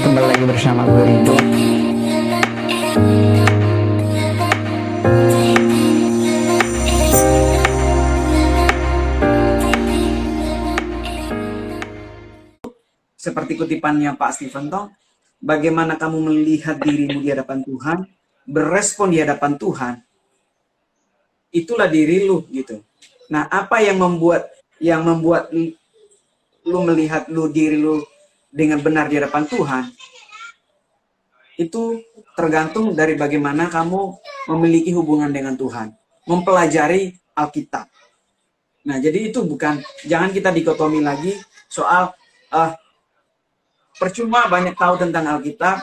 kembali lagi bersama gue Rido. Seperti kutipannya Pak Stephen Tong, bagaimana kamu melihat dirimu di hadapan Tuhan, berespon di hadapan Tuhan, itulah diri lu gitu. Nah, apa yang membuat lu melihat diri lu dengan benar di hadapan Tuhan, itu tergantung dari bagaimana kamu memiliki hubungan dengan Tuhan, mempelajari Alkitab. Nah, jadi itu jangan kita dikotomi lagi soal percuma banyak tahu tentang Alkitab,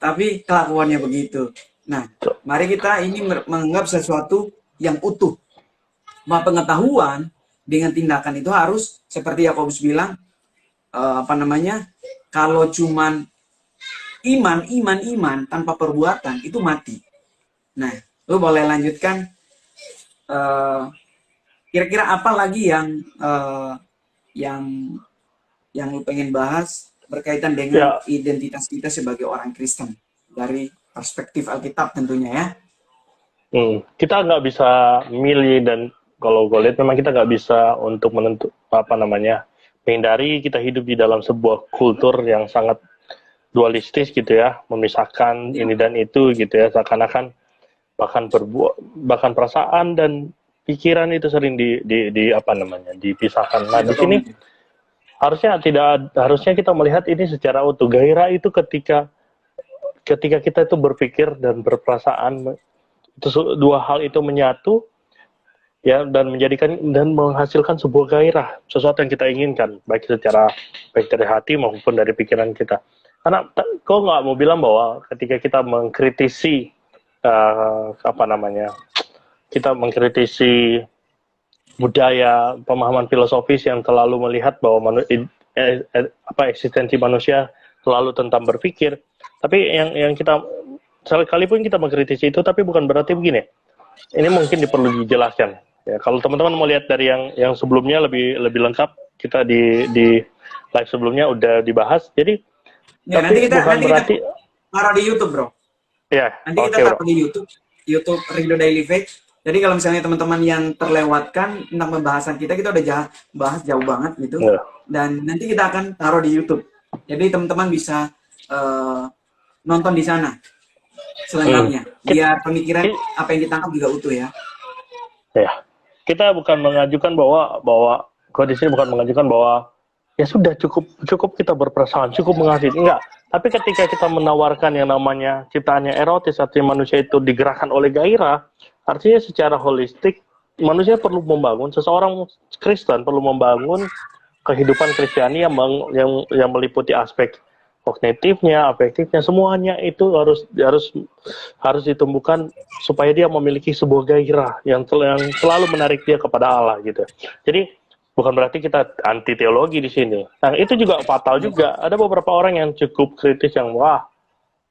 tapi kelakuannya begitu. Nah, mari kita ini menganggap sesuatu yang utuh. Bahwa pengetahuan dengan tindakan itu harus seperti Yakobus bilang, kalau cuman iman tanpa perbuatan itu mati. Nah, lu boleh lanjutkan. Kira-kira apa lagi yang lu pengen bahas berkaitan dengan identitas kita sebagai orang Kristen dari perspektif Alkitab tentunya ya. Kita nggak bisa milih, dan kalau gue lihat memang kita nggak bisa untuk menghindari kita hidup di dalam sebuah kultur yang sangat dualistis gitu ya, memisahkan ini dan itu gitu ya, seakan-akan bahkan perasaan dan pikiran itu sering dipisahkan. Nah, di sini harusnya kita melihat ini secara utuh. Gairah itu ketika kita itu berpikir dan berperasaan, itu dua hal itu menyatu ya, dan menghasilkan sebuah gairah, sesuatu yang kita inginkan, baik dari hati maupun dari pikiran kita. Karena kau nggak mau bilang bahwa ketika kita mengkritisi budaya, pemahaman filosofis yang terlalu melihat bahwa eksistensi manusia selalu tentang berpikir, tapi yang kita sekalipun kita mengkritisi itu, tapi bukan berarti begini. Ini mungkin perlu dijelaskan. Ya, kalau teman-teman mau lihat dari yang sebelumnya lebih lengkap, kita di live sebelumnya udah dibahas. Jadi nanti kita taruh di YouTube, bro. Ya, nanti kita taruh di YouTube Rido Daily Faith. Jadi kalau misalnya teman-teman yang terlewatkan tentang pembahasan kita udah bahas jauh banget gitu. Yeah. Dan nanti kita akan taruh di YouTube. Jadi teman-teman bisa nonton di sana selengkapnya. Biar pemikiran apa yang ditangkap juga utuh ya. Ya. Kita bukan mengajukan bahwa kalau di sini bukan mengajukan bahwa ya sudah cukup kita berperasaan, cukup mengasihi. Enggak. Tapi ketika kita menawarkan yang namanya ciptaannya erotis, artinya manusia itu digerakkan oleh gairah, artinya secara holistik manusia perlu membangun, seseorang Kristen perlu membangun kehidupan Kristiani yang meliputi aspek kognitifnya, afektifnya, semuanya itu harus ditumbuhkan supaya dia memiliki sebuah gairah yang selalu menarik dia kepada Allah gitu. Jadi bukan berarti kita anti teologi di sini. Nah, itu juga fatal juga. Ada beberapa orang yang cukup kritis yang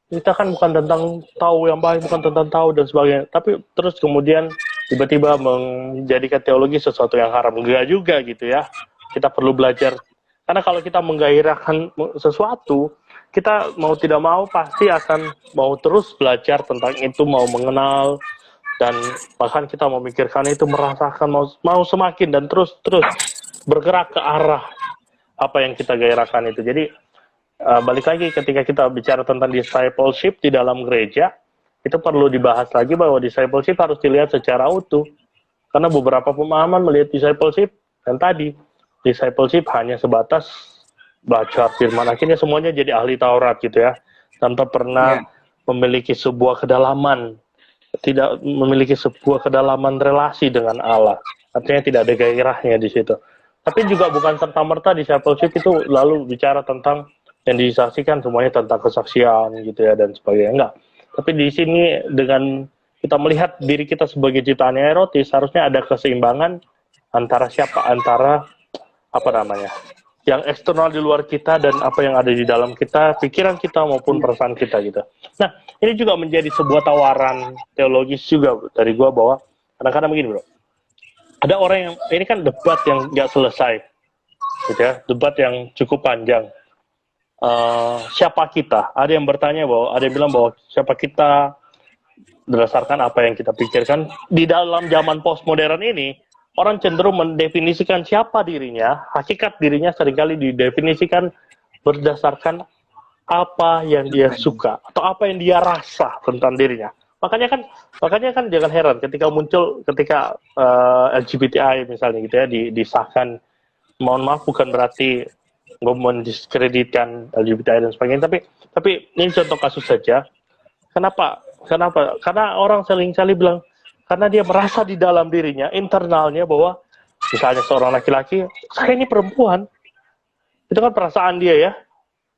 kita kan bukan tentang tahu yang baik, bukan tentang tahu dan sebagainya. Tapi terus kemudian tiba-tiba menjadikan teologi sesuatu yang haram. Enggak juga gitu ya. Kita perlu belajar. Karena kalau kita menggairahkan sesuatu, kita mau tidak mau pasti akan mau terus belajar tentang itu, mau mengenal, dan bahkan kita memikirkan itu, merasakan, mau semakin dan terus bergerak ke arah apa yang kita gairahkan itu. Jadi balik lagi ketika kita bicara tentang discipleship di dalam gereja, itu perlu dibahas lagi bahwa discipleship harus dilihat secara utuh. Karena beberapa pemahaman melihat discipleship, dan tadi discipleship hanya sebatas baca firman, akhirnya semuanya jadi ahli Taurat gitu ya, tanpa pernah memiliki sebuah kedalaman, tidak memiliki sebuah kedalaman relasi dengan Allah. Artinya tidak ada gairahnya di situ. Tapi juga bukan serta-merta discipleship itu lalu bicara tentang yang disaksikan semuanya tentang kesaksian gitu ya dan sebagainya. Enggak. Tapi di sini dengan kita melihat diri kita sebagai ciptaan erotis, harusnya ada keseimbangan antara yang eksternal di luar kita dan apa yang ada di dalam kita, pikiran kita maupun perasaan kita gitu. Nah, ini juga menjadi sebuah tawaran teologis juga dari gua, bahwa kadang-kadang begini bro, ada orang yang, ini kan debat yang nggak selesai gitu ya, debat yang cukup panjang siapa kita. Ada yang bertanya bahwa, ada yang bilang bahwa siapa kita berdasarkan apa yang kita pikirkan. Di dalam zaman postmodern ini, orang cenderung mendefinisikan siapa dirinya, hakikat dirinya seringkali didefinisikan berdasarkan apa yang dia suka atau apa yang dia rasa tentang dirinya. Makanya kan jangan heran ketika LGBTI misalnya gitu ya disahkan. Mohon maaf, bukan berarti gue mendiskreditkan LGBTI dan sebagainya, tapi ini contoh kasus saja. Kenapa? Karena orang seringkali bilang karena dia merasa di dalam dirinya, internalnya bahwa misalnya seorang laki-laki, saya ini perempuan. Itu kan perasaan dia ya.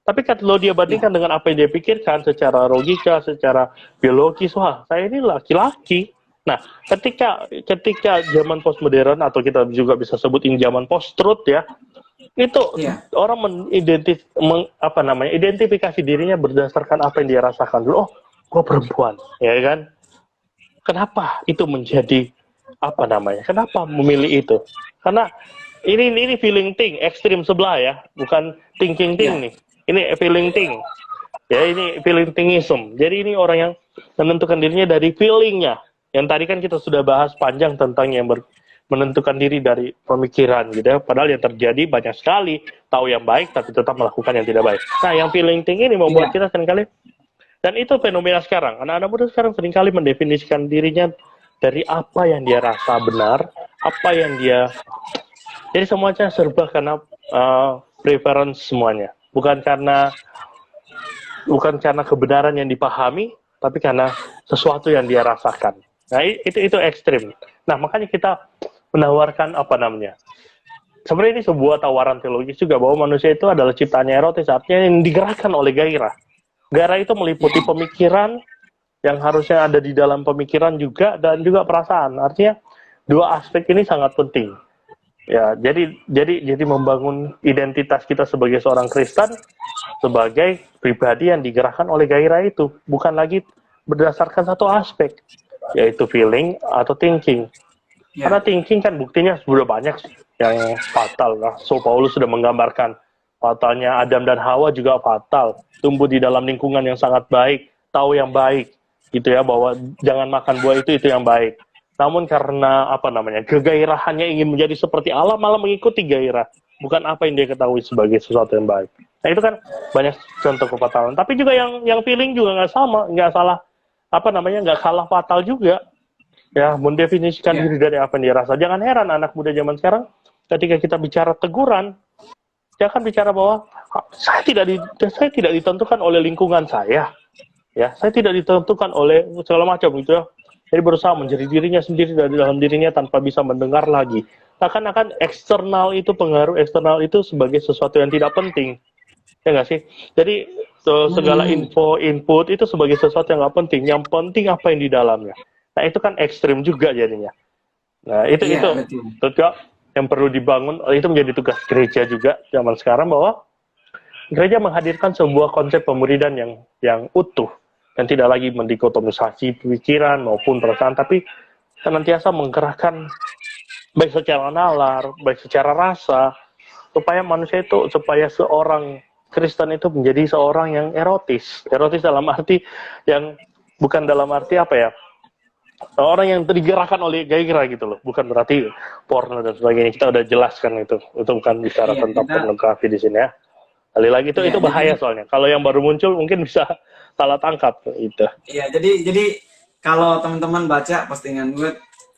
Tapi kalau dia bandingkan dengan apa yang dia pikirkan secara logika, secara biologis, wah, saya ini laki-laki. Nah, ketika zaman postmodern atau kita juga bisa sebut ini zaman post-truth ya, itu orang identifikasi dirinya berdasarkan apa yang dia rasakan dulu. Oh, gue perempuan, ya kan? Kenapa itu menjadi Kenapa memilih itu? Karena ini feeling thing, ekstrim sebelah ya, bukan thinking thing nih. Ini feeling thing. Ya, ini feeling thingism. Jadi ini orang yang menentukan dirinya dari feelingnya. Yang tadi kan kita sudah bahas panjang tentang yang menentukan diri dari pemikiran gitu ya. Padahal yang terjadi banyak sekali tahu yang baik tapi tetap melakukan yang tidak baik. Nah, yang feeling thing ini membuat kita seringkali, dan itu fenomena sekarang. Anak-anak muda sekarang seringkali mendefinisikan dirinya dari apa yang dia rasa benar, apa yang dia. Jadi semuanya serba karena preference semuanya. Bukan karena kebenaran yang dipahami, tapi karena sesuatu yang dia rasakan. Nah, itu ekstrim. Nah, makanya kita menawarkan sebenarnya ini sebuah tawaran teologis juga bahwa manusia itu adalah ciptaannya erotis, artinya yang digerakkan oleh gairah. Gairah itu meliputi pemikiran yang harusnya ada di dalam pemikiran juga dan juga perasaan. Artinya dua aspek ini sangat penting. Ya, jadi membangun identitas kita sebagai seorang Kristen sebagai pribadi yang digerakkan oleh gairah itu, bukan lagi berdasarkan satu aspek, yaitu feeling atau thinking. Karena thinking kan buktinya sudah banyak yang fatal lah. So Paulus sudah menggambarkan fatalnya Adam dan Hawa juga fatal, tumbuh di dalam lingkungan yang sangat baik, tahu yang baik, gitu ya, bahwa jangan makan buah itu yang baik. Namun karena kegairahannya ingin menjadi seperti Allah, malah mengikuti gairah, bukan apa yang dia ketahui sebagai sesuatu yang baik. Nah, itu kan banyak contoh kefatalan. Tapi juga yang feeling juga nggak salah, nggak kalah fatal juga. Ya, mendefinisikan diri dari apa yang dia rasa. Jangan heran anak muda zaman sekarang ketika kita bicara teguran, dia akan bicara bahwa saya tidak ditentukan oleh lingkungan saya. Ya, saya tidak ditentukan oleh segala macam gitu ya. Jadi berusaha menjadi dirinya sendiri dari dalam dirinya tanpa bisa mendengar lagi. Akan eksternal itu, pengaruh eksternal itu sebagai sesuatu yang tidak penting. Ya nggak sih? Jadi segala input itu sebagai sesuatu yang nggak penting. Yang penting apa yang di dalamnya. Nah, itu kan ekstrim juga jadinya. Nah, itu yang perlu dibangun. Itu menjadi tugas gereja juga zaman sekarang, bahwa gereja menghadirkan sebuah konsep pemuridan yang utuh. Dan tidak lagi mendikotomisasi pikiran maupun perasaan, tapi senantiasa menggerakkan baik secara nalar, baik secara rasa, supaya seorang Kristen itu menjadi seorang yang erotis. Erotis dalam arti yang bukan dalam arti orang yang digerakkan oleh gairah gitu loh. Bukan berarti porno dan sebagainya. Kita udah jelaskan itu. Itu bukan bicara tentang pornografi di sini ya. Kali lagi itu bahaya soalnya. Kalau yang baru muncul mungkin bisa salah tangkap itu. Iya, jadi kalau teman-teman baca postingan gue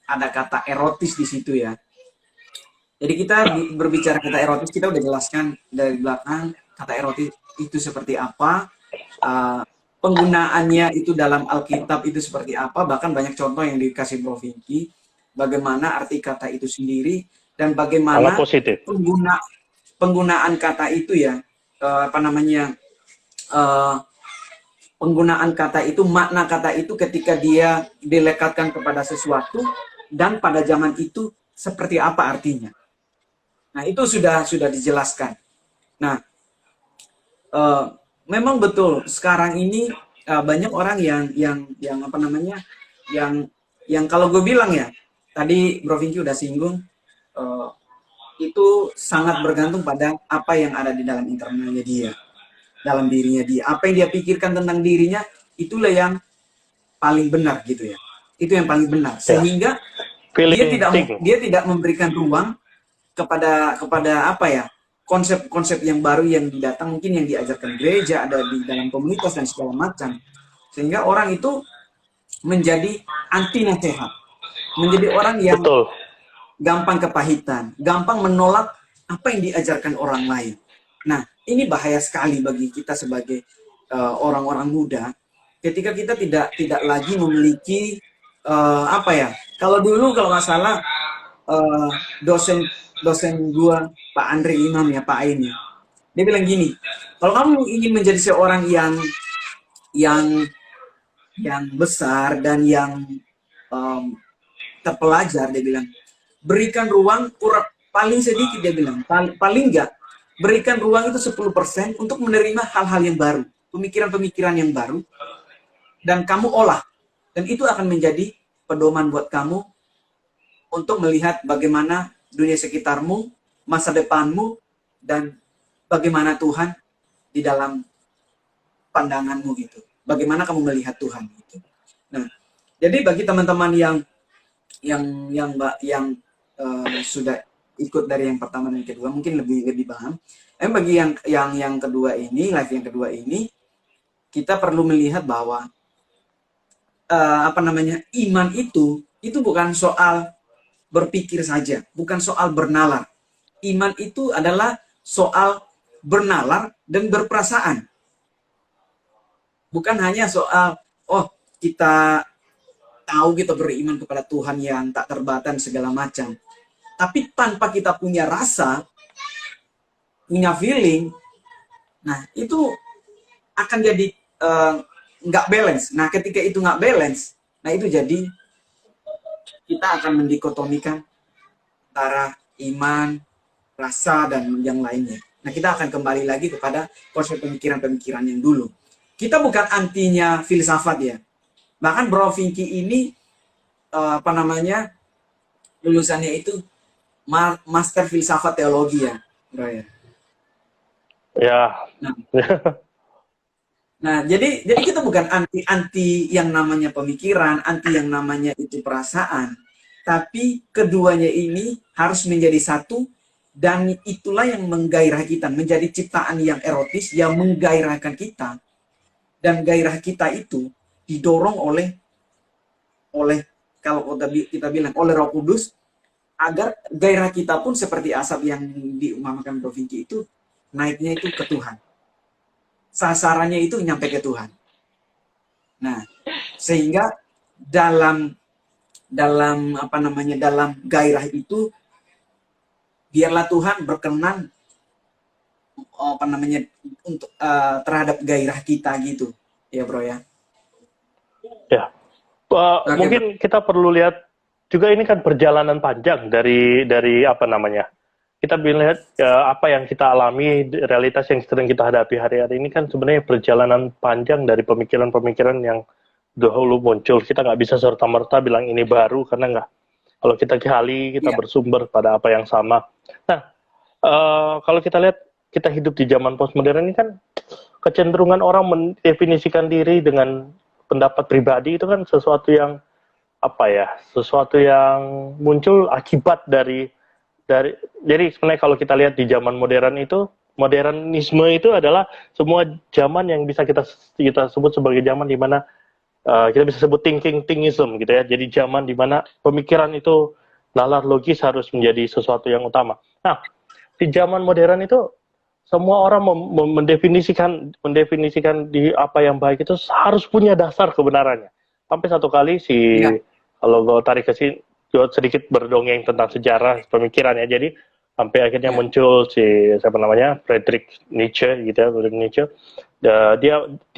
ada kata erotis di situ ya. Jadi kita berbicara kata erotis, kita udah jelaskan dari belakang kata erotis itu seperti apa, penggunaannya itu dalam Alkitab itu seperti apa, bahkan banyak contoh yang dikasih Bro Vinky, bagaimana arti kata itu sendiri dan bagaimana penggunaan kata itu ya, penggunaan kata itu, makna kata itu ketika dia dilekatkan kepada sesuatu dan pada zaman itu seperti apa artinya. Nah, itu sudah dijelaskan. Nah, memang betul sekarang ini banyak orang yang kalau gue bilang ya, tadi Bro Vinky udah singgung, itu sangat bergantung pada apa yang ada di dalam internalnya dia. dalam dirinya dia. Apa yang dia pikirkan tentang dirinya, itulah yang paling benar gitu ya. Itu yang paling benar. Sehingga dia tidak memberikan ruang kepada apa ya, konsep-konsep yang baru yang datang, mungkin yang diajarkan gereja, ada di dalam komunitas dan segala macam. Sehingga orang itu menjadi anti nasihat, menjadi orang yang gampang kepahitan, gampang menolak apa yang diajarkan orang lain. Nah, ini bahaya sekali bagi kita sebagai orang-orang muda, ketika kita tidak lagi memiliki apa ya? Kalau dulu kalau nggak salah dosen gua Pak Andre Imam ya, Pak Ain ya, dia bilang gini, kalau kamu ingin menjadi seorang yang besar dan yang terpelajar, dia bilang, berikan ruang paling sedikit, dia bilang, paling enggak berikan ruang itu 10% untuk menerima hal-hal yang baru, pemikiran-pemikiran yang baru, dan kamu olah, dan itu akan menjadi pedoman buat kamu untuk melihat bagaimana dunia sekitarmu, masa depanmu, dan bagaimana Tuhan di dalam pandanganmu gitu. Bagaimana kamu melihat Tuhan gitu. Nah, jadi bagi teman-teman yang sudah ikut dari yang pertama dan kedua mungkin lebih paham. Bagi yang kedua ini, live yang kedua ini, kita perlu melihat bahwa iman itu bukan soal berpikir saja, bukan soal bernalar. Iman itu adalah soal bernalar dan berperasaan. Bukan hanya soal, kita tahu kita beriman kepada Tuhan yang tak terbatas segala macam. Tapi tanpa kita punya rasa, punya feeling, nah itu akan jadi nggak balance. Nah ketika itu nggak balance, nah itu jadi kita akan mendikotomikan antara iman, rasa, dan yang lainnya. Nah kita akan kembali lagi kepada konsep pemikiran-pemikiran yang dulu. Kita bukan antinya filsafat ya. Bahkan Bro Vinky ini lulusannya itu Master Filsafat Teologi ya, Bro ya. Ya. Nah, jadi kita bukan anti yang namanya pemikiran, anti yang namanya itu perasaan, tapi keduanya ini harus menjadi satu, dan itulah yang menggairah kita, menjadi ciptaan yang erotis yang menggairahkan kita. Dan gairah kita itu didorong oleh kalau kita bilang oleh Roh Kudus, agar gairah kita pun seperti asap yang diumpamakan Bro Vinky itu naiknya itu ke Tuhan. Sasarannya itu nyampe ke Tuhan. Nah, sehingga dalam gairah itu biarlah Tuhan berkenan untuk terhadap gairah kita gitu. Ya, Bro ya. Ya. Mungkin kita perlu lihat juga ini kan perjalanan panjang dari kita melihat apa yang kita alami, realitas yang sering kita hadapi hari-hari ini kan sebenarnya perjalanan panjang dari pemikiran-pemikiran yang dahulu muncul. Kita nggak bisa serta-merta bilang ini baru, karena nggak. Kalau kita gali, kita bersumber pada apa yang sama. Nah, kalau kita lihat, kita hidup di zaman postmodern ini kan kecenderungan orang mendefinisikan diri dengan pendapat pribadi itu kan sesuatu yang sesuatu yang muncul akibat dari jadi sebenarnya kalau kita lihat di zaman modern itu, modernisme itu adalah semua zaman yang bisa kita sebut sebagai zaman di mana kita bisa sebut thinking-thingism gitu ya. Jadi zaman di mana pemikiran itu nalar logis harus menjadi sesuatu yang utama. Nah, di zaman modern itu semua orang mendefinisikan di apa yang baik itu harus punya dasar kebenarannya. Sampai satu kali kalau gue tarik ke sini, gue sedikit berdongeng tentang sejarah pemikiran ya. Jadi sampai akhirnya muncul Friedrich Nietzsche gitu ya,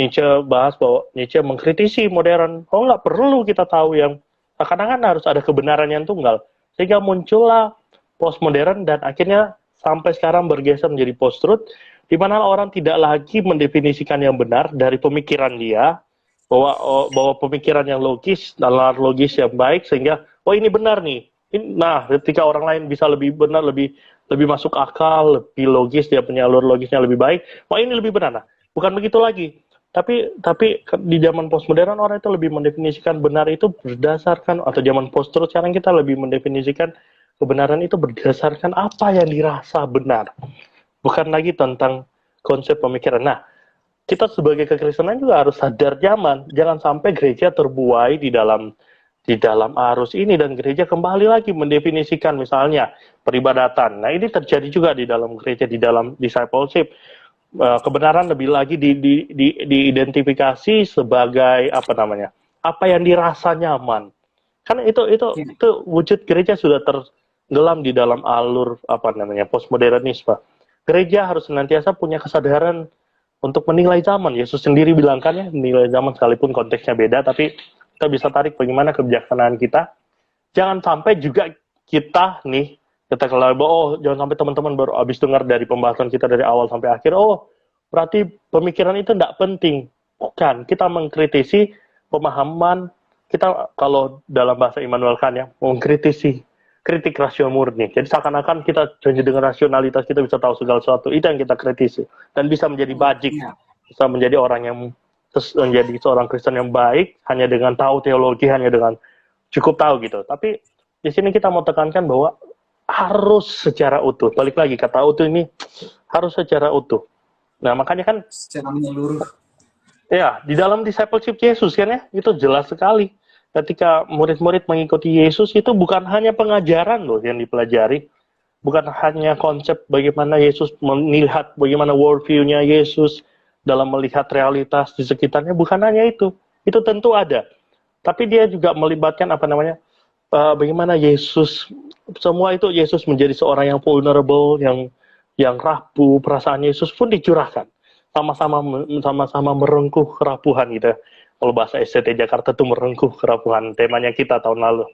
Nietzsche bahas bahwa Nietzsche mengkritisi modern. Nggak perlu kita tahu yang kadang-kadang harus ada kebenaran yang tunggal, sehingga muncullah postmodern dan akhirnya sampai sekarang bergeser menjadi post-truth, di mana orang tidak lagi mendefinisikan yang benar dari pemikiran dia, bahwa pemikiran yang logis, nalar logis yang baik, sehingga ini benar nih. Nah, ketika orang lain bisa lebih benar, lebih masuk akal, lebih logis, dia punya alur logisnya lebih baik, ini lebih benar. Nah, Bukan begitu lagi. Tapi di zaman postmodern orang itu lebih mendefinisikan benar itu berdasarkan, atau zaman post-truth sekarang kita lebih mendefinisikan kebenaran itu berdasarkan apa yang dirasa benar. Bukan lagi tentang konsep pemikiran. Nah, kita sebagai kekristenan juga harus sadar zaman. Jangan sampai gereja terbuai di dalam arus ini dan gereja kembali lagi mendefinisikan misalnya peribadatan. Nah, ini terjadi juga di dalam gereja, di dalam discipleship. Kebenaran lebih lagi diidentifikasi sebagai apa namanya? Apa yang dirasa nyaman. Karena itu wujud gereja sudah tenggelam di dalam alur apa namanya? Postmodernisme. Gereja harus senantiasa punya kesadaran untuk menilai zaman. Yesus sendiri bilangkan ya, menilai zaman sekalipun konteksnya beda, tapi kita bisa tarik bagaimana kebijaksanaan kita. Jangan sampai juga kita kalau jangan sampai teman-teman baru habis dengar dari pembahasan kita dari awal sampai akhir, berarti pemikiran itu tidak penting. Bukan, kita mengkritisi pemahaman, kita kalau dalam bahasa Immanuel Kant ya, mengkritisi kritik rasio murni. Jadi seakan-akan kita dengan rasionalitas kita bisa tahu segala sesuatu. Itu yang kita kritisi. Dan bisa menjadi bajik. Bisa menjadi orang yang menjadi seorang Kristen yang baik hanya dengan tahu teologi, hanya dengan cukup tahu gitu. Tapi di sini kita mau tekankan bahwa harus secara utuh. Balik lagi, kata utuh ini harus secara utuh. Nah, makanya kan secara menyeluruh. Ya, di dalam discipleship Yesus kan ya, itu jelas sekali. Ketika murid-murid mengikuti Yesus itu bukan hanya pengajaran loh yang dipelajari, bukan hanya konsep bagaimana Yesus melihat, bagaimana worldview-nya Yesus dalam melihat realitas di sekitarnya, bukan hanya itu tentu ada, tapi dia juga melibatkan bagaimana Yesus, semua itu Yesus menjadi seorang yang vulnerable, yang rapuh, perasaan Yesus pun dicurahkan, sama-sama merengkuh kerapuhan gitu ya. Kalau bahasa SCT Jakarta itu merengkuh kerapuhan, temanya kita tahun lalu.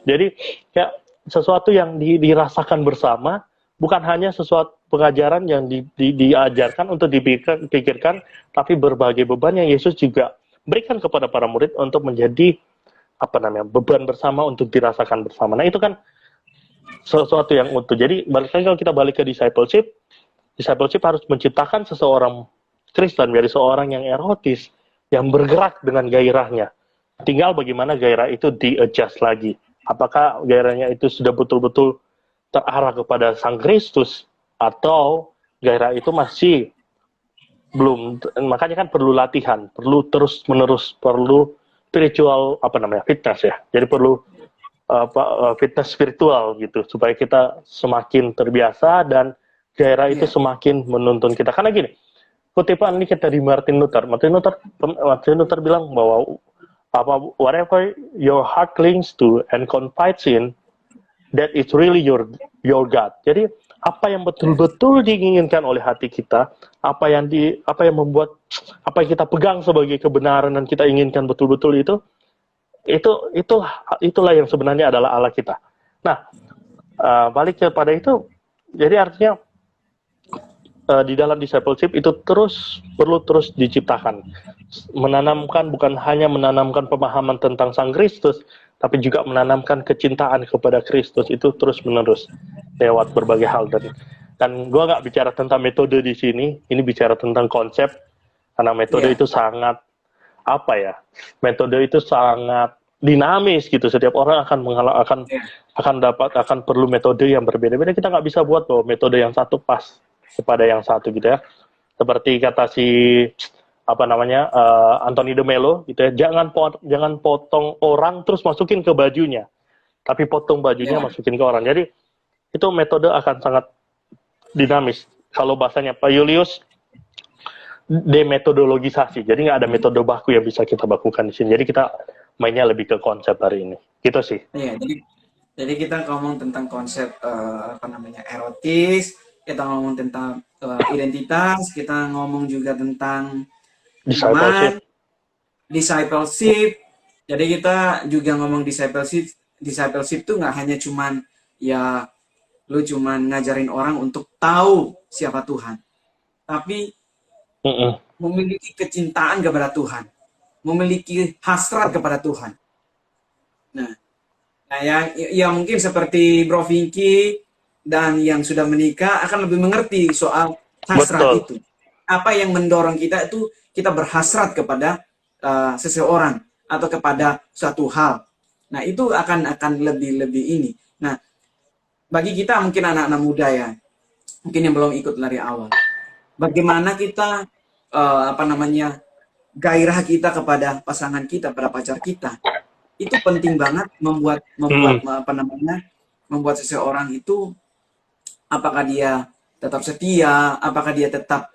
Jadi ya sesuatu yang dirasakan bersama, bukan hanya sesuatu pengajaran yang diajarkan untuk dipikirkan, tapi berbagai beban yang Yesus juga berikan kepada para murid untuk menjadi beban bersama untuk dirasakan bersama. Nah, itu kan sesuatu yang utuh. Jadi balik lagi, kalau kita balik ke discipleship harus menciptakan seseorang Kristen menjadi seorang yang erotis, yang bergerak dengan gairahnya. Tinggal bagaimana gairah itu di-adjust lagi. Apakah gairahnya itu sudah betul-betul terarah kepada Sang Kristus, atau gairah itu masih belum. Makanya kan perlu latihan, perlu terus-menerus, perlu spiritual fitness ya. Jadi perlu fitness spiritual gitu, supaya kita semakin terbiasa dan gairah itu semakin menuntun kita. Karena gini, kutipan ini kita dari Martin Luther bilang bahwa whatever your heart clings to and confides in, that is really your God. Jadi apa yang betul-betul diinginkan oleh hati kita, apa yang membuat, apa yang kita pegang sebagai kebenaran dan kita inginkan betul-betul itulah yang sebenarnya adalah Allah kita. Nah, balik kepada itu, jadi artinya di dalam discipleship itu perlu terus diciptakan, bukan hanya menanamkan pemahaman tentang Sang Kristus, tapi juga menanamkan kecintaan kepada Kristus itu terus menerus lewat berbagai hal. Dan gue nggak bicara tentang metode di sini, ini bicara tentang konsep, karena metode itu sangat metode itu sangat dinamis gitu. Setiap orang akan perlu metode yang berbeda-beda. Kita nggak bisa buat bahwa metode yang satu pas kepada yang satu gitu ya. Seperti kata si Anthony de Mello gitu ya, jangan potong orang terus masukin ke bajunya, tapi potong bajunya masukin ke orang. Jadi itu metode akan sangat dinamis. Kalau bahasanya Pak Julius, demetodologisasi. Jadi nggak ada metode baku yang bisa kita bakukan di sini. Jadi kita mainnya lebih ke konsep hari ini. Gitu sih. Iya, jadi kita ngomong tentang konsep erotis, kita ngomong tentang identitas, kita ngomong juga tentang discipleship. Jadi kita juga ngomong discipleship itu nggak hanya cuman lu cuman ngajarin orang untuk tahu siapa Tuhan, tapi memiliki kecintaan kepada Tuhan, memiliki hasrat kepada Tuhan. Nah yang mungkin seperti Bro Vinky dan yang sudah menikah akan lebih mengerti soal hasrat itu. apa yang mendorong kita itu kita berhasrat kepada seseorang atau kepada suatu hal. Nah, itu akan lebih ini. Nah, bagi kita mungkin anak-anak muda ya, mungkin yang belum ikut dari awal. Bagaimana kita gairah kita kepada pasangan kita, pada pacar kita. Itu penting banget membuat membuat seseorang itu apakah dia tetap setia, apakah dia tetap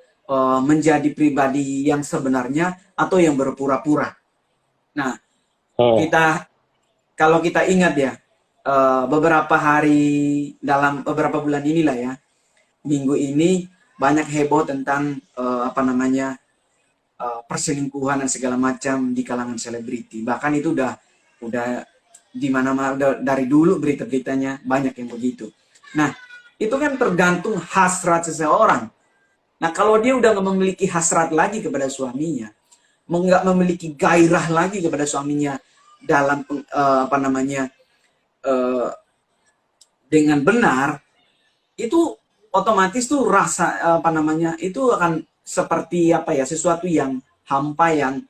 menjadi pribadi yang sebenarnya atau yang berpura-pura. Nah, kalau kita ingat ya, beberapa hari dalam beberapa bulan inilah ya, minggu ini banyak heboh tentang perselingkuhan dan segala macam di kalangan selebriti. Bahkan itu udah di mana-mana dari dulu berita-beritanya banyak yang begitu. Nah, itu kan tergantung hasrat seseorang. Nah, kalau dia udah nggak memiliki hasrat lagi kepada suaminya, nggak memiliki gairah lagi kepada suaminya dalam dengan benar, itu otomatis tuh rasa itu akan seperti sesuatu yang hampa, yang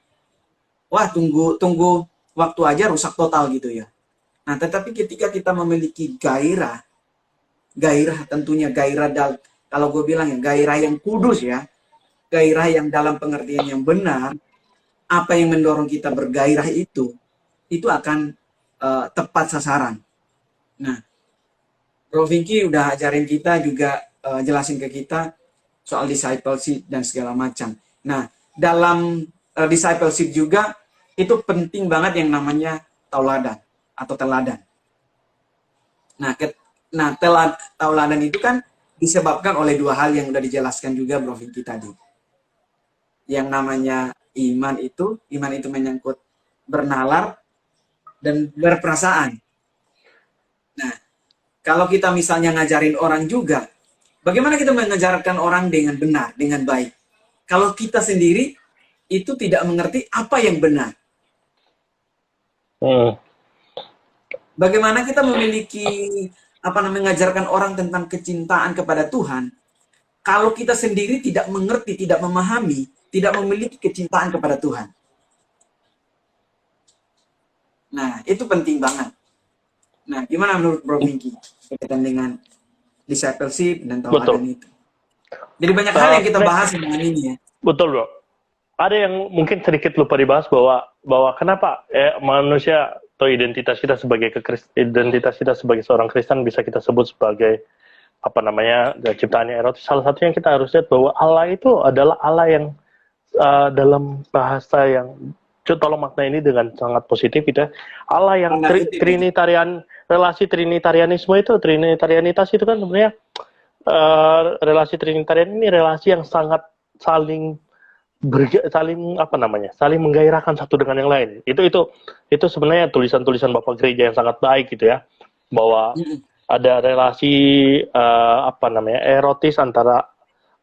wah tunggu waktu aja rusak total gitu ya. Nah, tetapi ketika kita memiliki gairah tentunya gairah kalau gue bilang ya gairah yang kudus ya, gairah yang dalam pengertian yang benar, apa yang mendorong kita bergairah itu akan tepat sasaran. Nah, Bro Vinky udah ajarin kita juga, jelasin ke kita soal discipleship dan segala macam. Nah, dalam discipleship juga itu penting banget yang namanya tauladan atau teladan. Nah, tauladan itu kan disebabkan oleh dua hal yang udah dijelaskan juga Bro Vinky tadi. Yang namanya iman itu menyangkut bernalar dan berperasaan. Nah, kalau kita misalnya ngajarin orang juga, bagaimana kita mengajarkan orang dengan benar, dengan baik? Kalau kita sendiri itu tidak mengerti apa yang benar. Bagaimana kita memiliki mengajarkan orang tentang kecintaan kepada Tuhan, kalau kita sendiri tidak mengerti, tidak memahami, tidak memiliki kecintaan kepada Tuhan. Nah, itu penting banget. Nah, gimana menurut Bro Vinky berkaitan dengan discipleship dan tauladan itu? Jadi banyak hal yang kita bahas dengan ini ya. Betul, Bro. Ada yang mungkin sedikit lupa dibahas bahwa kenapa manusia atau identitas kita sebagai seorang Kristen bisa kita sebut sebagai ciptaannya erotis. Salah satunya kita harus lihat bahwa Allah itu adalah Allah yang dalam bahasa yang tolong makna ini dengan sangat positif gitu ya. Allah yang trinitarian, relasi trinitarianisme itu, trinitarianitas itu kan sebenarnya relasi trinitarian ini relasi yang sangat saling menggairahkan satu dengan yang lain. Itu sebenarnya tulisan-tulisan Bapak Gereja yang sangat baik gitu ya, bahwa ada relasi erotis antara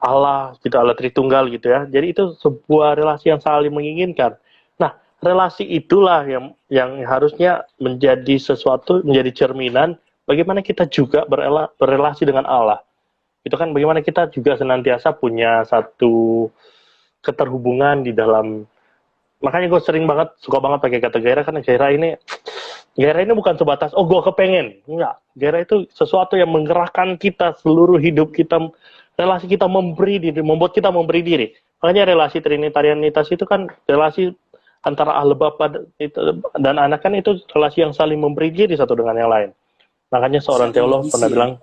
Allah gitu, Allah Tritunggal gitu ya. Jadi itu sebuah relasi yang saling menginginkan. Nah, relasi itulah yang harusnya menjadi sesuatu, menjadi cerminan bagaimana kita juga berrelasi dengan Allah. Itu kan bagaimana kita juga senantiasa punya satu keterhubungan di dalam. Makanya gue suka banget pakai kata gairah, karena gairah ini bukan sebatas gue kepengen, enggak. Gairah itu sesuatu yang menggerakkan kita seluruh hidup kita, relasi kita memberi diri, membuat kita memberi diri. Makanya relasi trinitarianitas itu kan relasi antara Allah Bapa dan Anak, kan itu relasi yang saling memberi diri satu dengan yang lain. Makanya seorang teolog pernah bilang,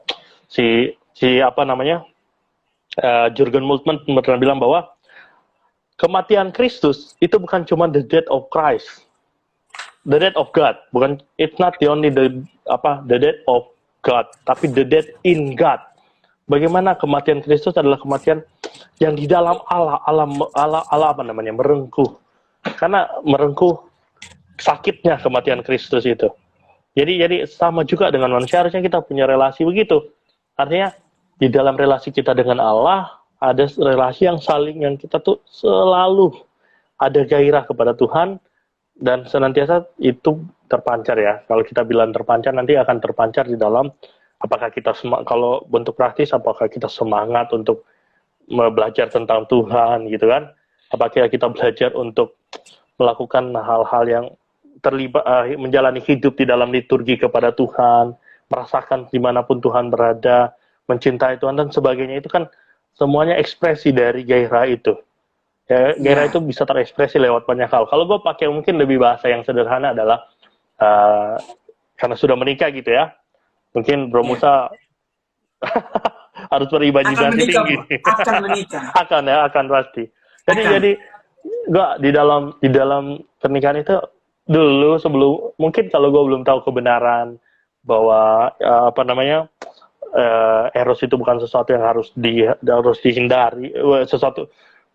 Jurgen Moltmann pernah bilang bahwa kematian Kristus itu bukan cuma the death of Christ, the death of God. Bukan, it's not the only the death of God, tapi the death in God. Bagaimana kematian Kristus adalah kematian yang di dalam Allah merengkuh. Karena merengkuh sakitnya kematian Kristus itu. Jadi sama juga dengan manusia, harusnya kita punya relasi begitu. Artinya di dalam relasi kita dengan Allah ada relasi yang kita tuh selalu ada gairah kepada Tuhan, dan senantiasa itu terpancar ya. Kalau kita bilang terpancar, nanti akan terpancar di dalam apakah kita kalau bentuk praktis, apakah kita semangat untuk belajar tentang Tuhan gitu kan? Apakah kita belajar untuk melakukan hal-hal yang terlibat menjalani hidup di dalam liturgi kepada Tuhan, merasakan dimanapun Tuhan berada, mencintai Tuhan dan sebagainya, itu kan semuanya ekspresi dari gairah itu. Ya, gairah itu bisa terekspresi lewat banyak hal. Kalau gue pakai mungkin lebih bahasa yang sederhana adalah karena sudah menikah gitu ya, mungkin Bro Musa harus berimajinasi tinggi. Akan menikah. akan pasti. Jadi gua di dalam pernikahan itu dulu sebelum, mungkin kalau gue belum tahu kebenaran bahwa eros itu bukan sesuatu yang harus dihindari, sesuatu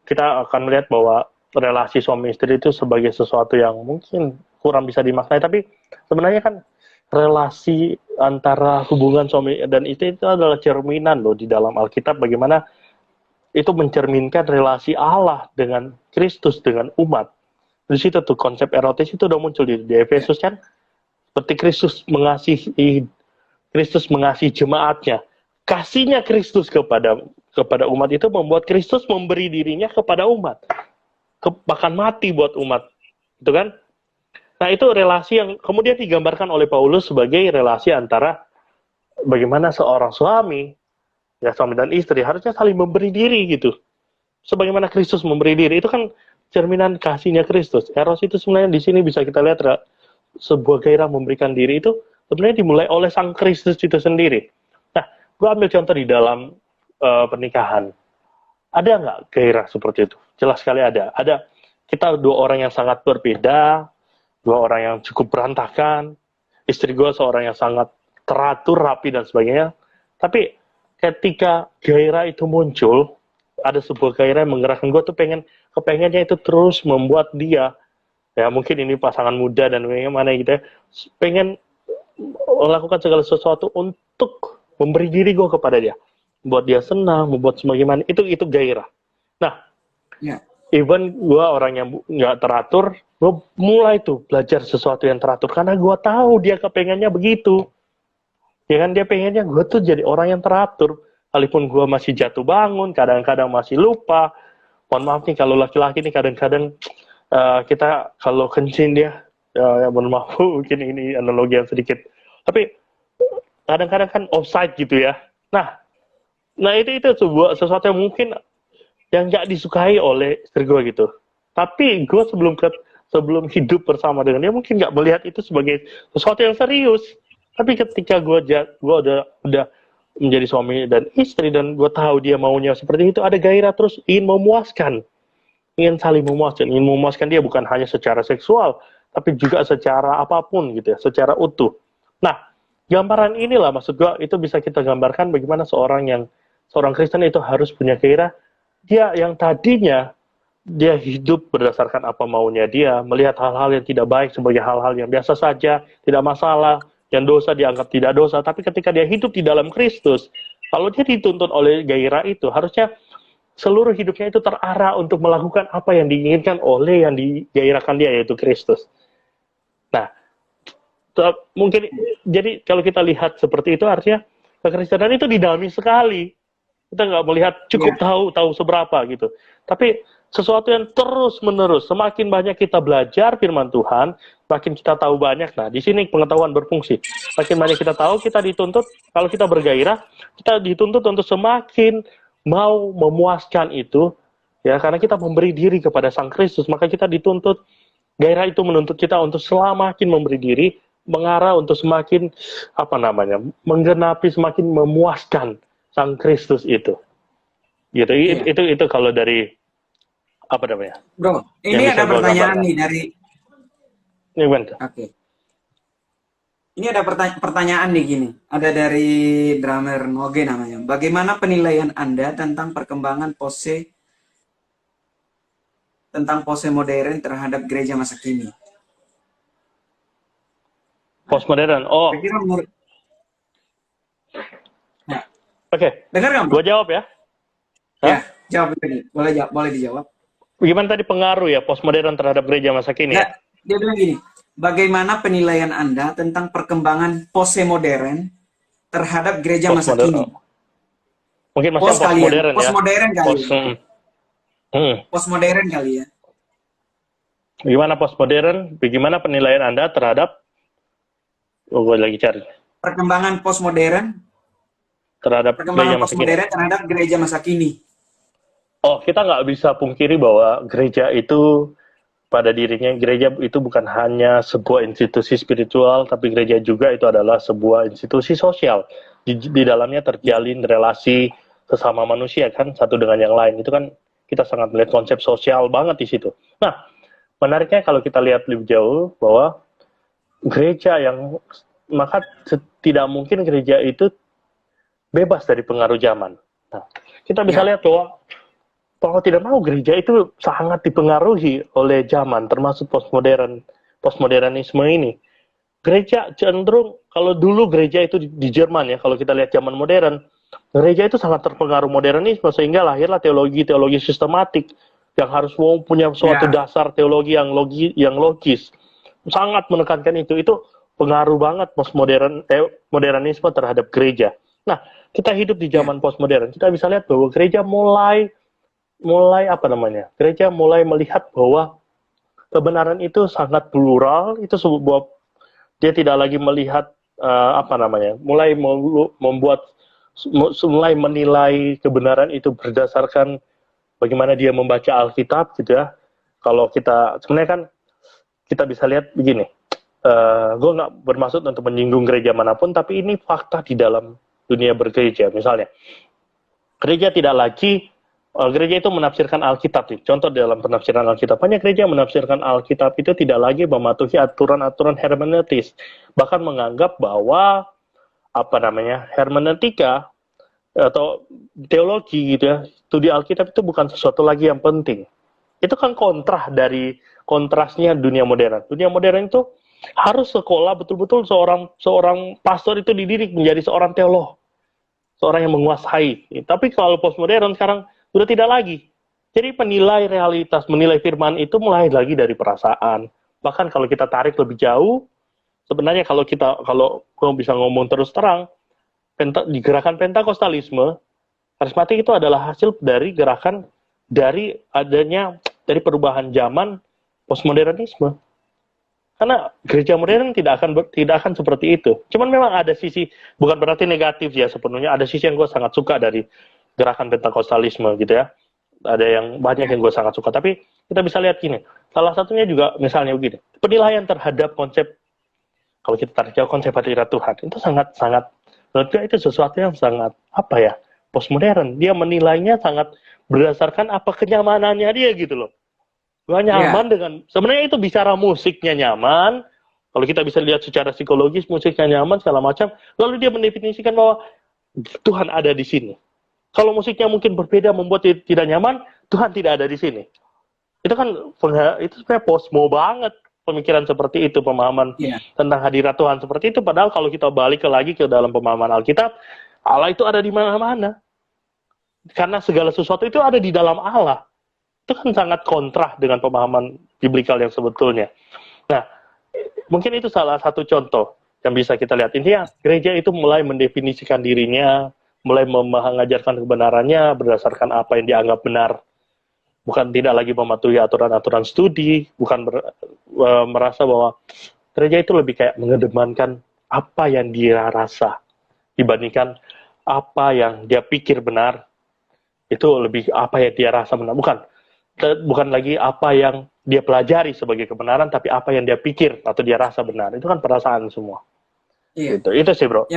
kita akan melihat bahwa relasi suami istri itu sebagai sesuatu yang mungkin kurang bisa dimaknai, tapi sebenarnya kan relasi antara hubungan suami dan istri itu adalah cerminan loh di dalam Alkitab, bagaimana itu mencerminkan relasi Allah dengan Kristus, dengan umat. Di situ tuh konsep erotis itu udah muncul di Efesus kan, seperti Kristus mengasihi jemaatnya. Kasihnya Kristus kepada umat itu membuat Kristus memberi dirinya kepada umat, bahkan mati buat umat, itu kan? Nah, itu relasi yang kemudian digambarkan oleh Paulus sebagai relasi antara bagaimana seorang suami, ya suami dan istri harusnya saling memberi diri gitu. Sebagaimana Kristus memberi diri, itu kan cerminan kasihnya Kristus. Eros itu sebenarnya di sini bisa kita lihat sebuah gairah memberikan diri itu sebenarnya dimulai oleh Sang Kristus itu sendiri. Nah, gue ambil contoh di dalam pernikahan. Ada nggak gairah seperti itu? Jelas sekali ada. Ada, kita dua orang yang sangat berbeda, dua orang yang cukup berantakan, istri gue seorang yang sangat teratur, rapi, dan sebagainya. Tapi ketika gairah itu muncul, ada sebuah gairah yang menggerakkan gue tuh kepengennya itu terus membuat dia, ya mungkin ini pasangan muda dan bagaimana gitu ya, pengen melakukan segala sesuatu untuk memberi diri gue kepada dia, buat dia senang, membuat sebagaimana, itu gairah. Nah, even gue orang yang nggak teratur, gue mulai tuh belajar sesuatu yang teratur karena gue tahu dia kepengennya begitu. Ya kan, dia pengennya gue tuh jadi orang yang teratur. Walaupun gue masih jatuh bangun, kadang-kadang masih lupa. Mohon maaf nih kalau laki-laki nih kadang-kadang kita kalau kencing dia, mohon maaf mungkin ini analogi yang sedikit. Tapi kadang-kadang kan offside gitu ya. Nah itu sesuatu yang mungkin yang nggak disukai oleh istri gue gitu. Tapi gue sebelum hidup bersama dengan dia mungkin nggak melihat itu sebagai sesuatu yang serius. Tapi ketika gue udah menjadi suami dan istri dan gue tahu dia maunya seperti itu, ada gairah terus ingin saling memuaskan dia bukan hanya secara seksual, tapi juga secara apapun gitu ya, secara utuh. Nah, gambaran inilah maksud gue, itu bisa kita gambarkan bagaimana seorang Kristen itu harus punya gairah. Dia yang tadinya dia hidup berdasarkan apa maunya dia, melihat hal-hal yang tidak baik sebagai hal-hal yang biasa saja, tidak masalah, yang dosa dianggap tidak dosa. Tapi ketika dia hidup di dalam Kristus, kalau dia dituntun oleh gairah itu, harusnya seluruh hidupnya itu terarah untuk melakukan apa yang diinginkan oleh yang digairahkan dia, yaitu Kristus. Nah, mungkin jadi kalau kita lihat seperti itu, artinya kekristenan itu dinamis sekali. Kita nggak melihat cukup tahu seberapa gitu. Tapi sesuatu yang terus-menerus, semakin banyak kita belajar firman Tuhan, makin kita tahu banyak. Nah, di sini pengetahuan berfungsi. Makin banyak kita tahu, kita dituntut, kalau kita bergairah, kita dituntut untuk semakin mau memuaskan itu, ya, karena kita memberi diri kepada Sang Kristus, maka kita dituntut, gairah itu menuntut kita untuk semakin memberi diri, mengarah untuk semakin, menggenapi, semakin memuaskan Sang Kristus itu. Gitu. Itu kalau dari Bro, ini ada pertanyaan nih dari. Oke. Ini ada pertanyaan nih gini. Ada dari drummer Noge namanya. Bagaimana penilaian Anda tentang perkembangan pose modern terhadap gereja masa kini? Postmodern. Oh. Oke. Dengar nggak, Bro? Gua jawab ya. Ya, jawab ini. Boleh dijawab. Gimana tadi pengaruh ya postmodern terhadap gereja masa kini? Ya, dia bilang gini, bagaimana penilaian Anda tentang perkembangan pose modern terhadap gereja masa kini? Mungkin masih postmodern ya. Postmodern kali. Hmm. Postmodern kali ya. Gimana postmodern? Bagaimana penilaian Anda terhadap gue lagi cari Perkembangan postmodern terhadap gereja masa kini? terhadap gereja masa kini. Oh, kita nggak bisa pungkiri bahwa gereja itu pada dirinya, gereja itu bukan hanya sebuah institusi spiritual, tapi gereja juga itu adalah sebuah institusi sosial. Di dalamnya terjalin relasi sesama manusia kan, satu dengan yang lain. Itu kan kita sangat melihat konsep sosial banget di situ. Nah, menariknya kalau kita lihat lebih jauh bahwa gereja yang, maka tidak mungkin gereja itu bebas dari pengaruh zaman. Nah, kita bisa lihat bahwa tidak mau gereja itu sangat dipengaruhi oleh zaman, termasuk postmodernisme ini. Gereja cenderung, kalau dulu gereja itu di Jerman ya, kalau kita lihat zaman modern, gereja itu sangat terpengaruh modernisme, sehingga lahirlah teologi sistematik yang harus punya suatu dasar teologi yang logis. Sangat menekankan itu pengaruh banget modernisme terhadap gereja. Nah, kita hidup di zaman postmodern, kita bisa lihat bahwa gereja mulai gereja mulai melihat bahwa kebenaran itu sangat plural, itu sebuah, dia tidak lagi melihat mulai menilai kebenaran itu berdasarkan bagaimana dia membaca Alkitab gitu ya. Kalau kita sebenarnya kan kita bisa lihat begini, gue nggak bermaksud untuk menyinggung gereja manapun, tapi ini fakta di dalam dunia bergereja. Misalnya gereja itu menafsirkan Alkitab. Contoh dalam penafsiran Alkitab, banyak gereja menafsirkan Alkitab itu tidak lagi mematuhi aturan-aturan hermeneutis, bahkan menganggap bahwa hermeneutika atau teologi gitu ya, studi Alkitab itu bukan sesuatu lagi yang penting. Itu kan kontrasnya dunia modern. Dunia modern itu harus sekolah betul-betul seorang pastor itu dididik menjadi seorang teolog, seorang yang menguasai. Tapi kalau postmodern sekarang sudah tidak lagi. Jadi menilai realitas, menilai firman itu mulai lagi dari perasaan. Bahkan kalau kita tarik lebih jauh, sebenarnya kalau bisa ngomong terus terang, di gerakan Pentakostalisme, karismatik itu adalah hasil dari gerakan dari perubahan zaman postmodernisme. Karena gereja modern tidak akan seperti itu. Cuman memang ada sisi, bukan berarti negatif ya sepenuhnya, ada sisi yang gue sangat suka dari gerakan Pentakostalisme gitu ya. Ada yang banyak yang gue sangat suka. Tapi kita bisa lihat gini, salah satunya juga misalnya begini, penilaian terhadap konsep, kalau kita tarik jauh konsep hadirat Tuhan, itu sangat menurut gue itu sesuatu yang sangat postmodern. Dia menilainya sangat berdasarkan kenyamanannya dia gitu loh. Gue nyaman dengan, sebenarnya itu bicara musiknya nyaman, kalau kita bisa lihat secara psikologis musiknya nyaman segala macam, lalu dia mendefinisikan bahwa Tuhan ada di sini. Kalau musiknya mungkin berbeda membuat dia tidak nyaman, Tuhan tidak ada di sini. Itu kan itu sebenarnya postmo banget pemikiran seperti itu, pemahaman tentang hadirat Tuhan seperti itu. Padahal kalau kita balik lagi ke dalam pemahaman Alkitab, Allah itu ada di mana-mana. Karena segala sesuatu itu ada di dalam Allah. Itu kan sangat kontra dengan pemahaman biblikal yang sebetulnya. Nah, mungkin itu salah satu contoh yang bisa kita lihat. Intinya gereja itu mulai mendefinisikan dirinya, mulai mengajarkan kebenarannya berdasarkan apa yang dianggap benar. Bukan tidak lagi mematuhi aturan-aturan studi, bukan merasa bahwa gereja itu lebih kayak mengedepankan apa yang dia rasa dibandingkan apa yang dia pikir benar. Itu lebih apa yang dia rasa benar. Bukan lagi apa yang dia pelajari sebagai kebenaran, tapi apa yang dia pikir atau dia rasa benar. Itu kan perasaan semua. Iya. Itu sih bro.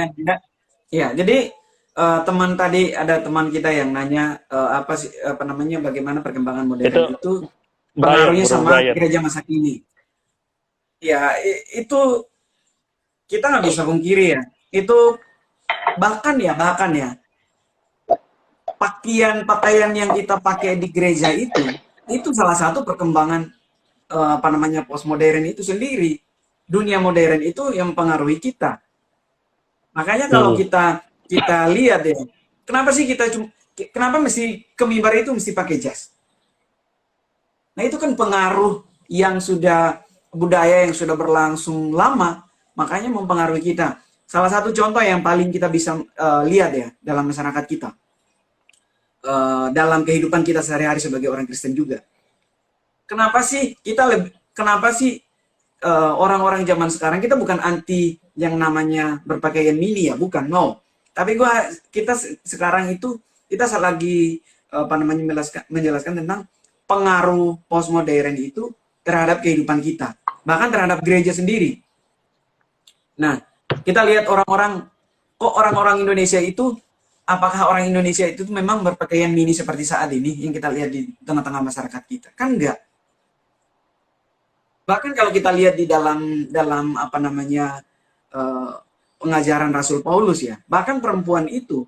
Ya, jadi ada teman kita yang nanya bagaimana perkembangan modern itu pengaruhnya sama gereja masa kini. Ya, itu kita nggak bisa pungkiri ya. Itu bahkan ya pakaian yang kita pakai di gereja itu salah satu perkembangan postmodern itu sendiri. Dunia modern itu yang mempengaruhi kita. Makanya kalau kita lihat ya, kenapa mesti ke mimbar itu mesti pakai jas? Nah, itu kan pengaruh yang budaya yang sudah berlangsung lama, makanya mempengaruhi kita. Salah satu contoh yang paling kita bisa lihat ya dalam masyarakat kita. dalam kehidupan kita sehari-hari sebagai orang Kristen juga. Kenapa sih orang-orang zaman sekarang, kita bukan anti yang namanya berpakaian mini ya, bukan, no. Tapi kita sekarang itu kita lagi menjelaskan tentang pengaruh postmodern itu terhadap kehidupan kita, bahkan terhadap gereja sendiri. Nah, kita lihat orang-orang Indonesia itu, apakah orang Indonesia itu memang berpakaian mini seperti saat ini yang kita lihat di tengah-tengah masyarakat kita? Kan enggak. Bahkan kalau kita lihat di dalam pengajaran Rasul Paulus ya, bahkan perempuan itu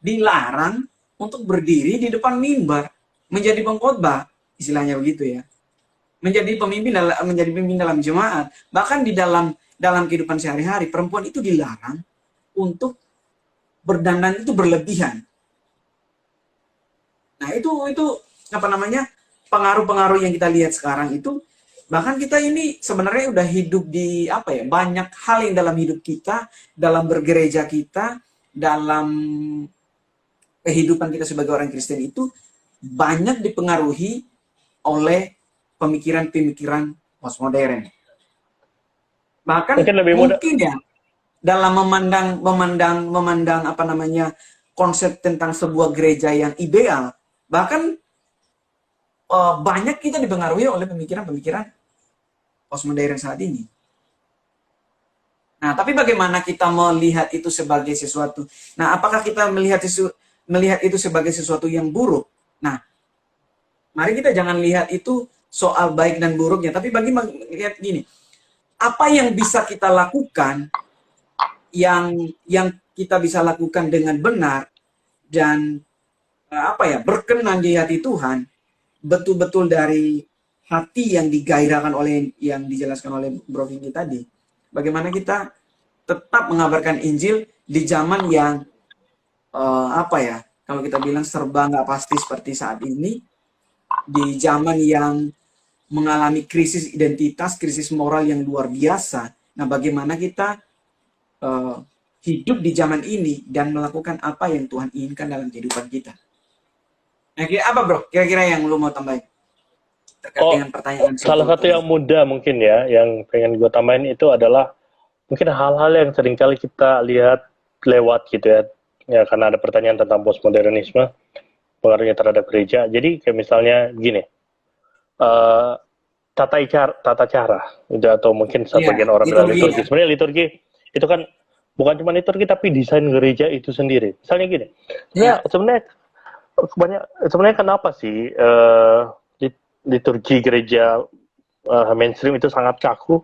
dilarang untuk berdiri di depan mimbar menjadi pengkhotbah, istilahnya begitu ya. Menjadi pemimpin dalam jemaat, bahkan di dalam kehidupan sehari-hari perempuan itu dilarang untuk berdandan itu berlebihan. Nah, itu pengaruh-pengaruh yang kita lihat sekarang itu, bahkan kita ini sebenarnya udah hidup di banyak hal yang dalam hidup kita, dalam bergereja kita, dalam kehidupan kita sebagai orang Kristen itu banyak dipengaruhi oleh pemikiran-pemikiran postmodern. Bahkan mungkin ya dalam memandang konsep tentang sebuah gereja yang ideal, bahkan banyak kita dipengaruhi oleh pemikiran-pemikiran postmodern saat ini. Nah, tapi bagaimana kita melihat itu sebagai sesuatu? Nah, apakah kita melihat itu sebagai sesuatu yang buruk? Nah, mari kita jangan lihat itu soal baik dan buruknya, tapi lihat gini, apa yang bisa kita lakukan, yang kita bisa lakukan dengan benar dan berkenan di hati Tuhan, betul-betul dari hati yang digairahkan oleh yang dijelaskan oleh Bro Vicky tadi. Bagaimana kita tetap mengabarkan Injil di zaman yang kalau kita bilang serba nggak pasti seperti saat ini, di zaman yang mengalami krisis identitas, krisis moral yang luar biasa. Nah, bagaimana kita hidup di zaman ini dan melakukan apa yang Tuhan inginkan dalam kehidupan kita. Nah, apa bro? Kira-kira yang lu mau tambahin terkait dengan pertanyaan? Salah satu yang mudah mungkin ya, yang pengen gue tambahin itu adalah mungkin hal-hal yang seringkali kita lihat lewat gitu ya. Ya, karena ada pertanyaan tentang postmodernisme, pengaruhnya terhadap gereja. Jadi kayak misalnya gini, tata cara, atau mungkin sebagian orang bilang liturgi. Sebenarnya liturgi itu kan bukan cuma liturgi tapi desain gereja itu sendiri. Misalnya gini, sebenarnya kenapa sih liturgi gereja mainstream itu sangat kaku,